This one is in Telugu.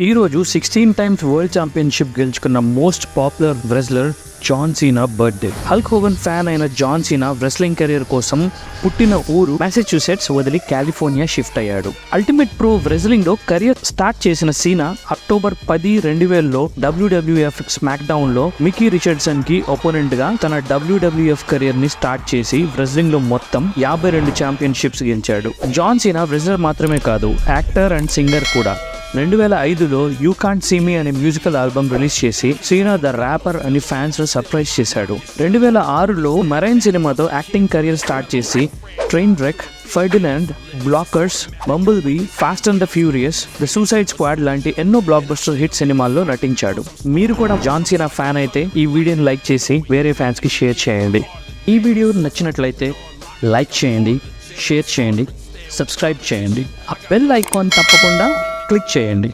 ఈ రోజు 16 టైమ్స్ వరల్డ్ ఛాంపియన్షిప్ గెలుచుకున్న most popular wrestler John Cena birthday. Hulk Hogan fan అయిన జాన్ సీనా రెస్లింగ్ కెరీర్ కోసం పుట్టిన ఊరు మ్యాసచ్యూసెట్స్ వదిలి కాలిఫోర్నియా షిఫ్ట్ అయ్యాడు. అల్టిమేట్ ప్రో రెజ్లింగ్ లో కెరీర్ స్టార్ట్ చేసిన సీనా అక్టోబర్ 10, 2000లో WWF స్మాక్ డౌన్ లో మికీ రిచర్డ్సన్ కి ఒపోనెంట్ గా తన WWF కెరీర్ ని స్టార్ట్ చేసి రెజ్లింగ్ లో మొత్తం 52 ఛాంపియన్షిప్స్ గెలిచాడు. జాన్ సీనా రెజ్లర్ మాత్రమే కాదు, యాక్టర్ అండ్ సింగర్ కూడా. 2005లో యూ కాంట్ సీ మీ అనే మ్యూజికల్ ఆల్బమ్ రిలీజ్ చేసి సీనా ద ర్యాపర్ అని ఫ్యాన్స్ సర్ప్రైజ్ చేశాడు. 2006లో మెరైన్ సినిమాతో యాక్టింగ్ కెరీర్ స్టార్ట్ చేసి Trainwreck, Ferdinand, Blockers, Bumblebee, Fast and the Furious, the Suicide Squad లాంటి ఎన్నో బ్లాక్ బస్టర్ హిట్ సినిమాల్లో నటించాడు. మీరు కూడా జాన్ సీనా ఫ్యాన్ అయితే ఈ వీడియోని లైక్ చేసి వేరే ఫ్యాన్స్ కి షేర్ చేయండి. ఈ వీడియో నచ్చినట్లయితే లైక్ చేయండి, షేర్ చేయండి, సబ్స్క్రైబ్ చేయండి. ఆ బెల్ ఐకాన్ తప్పకుండా క్లిక్ చేయండి.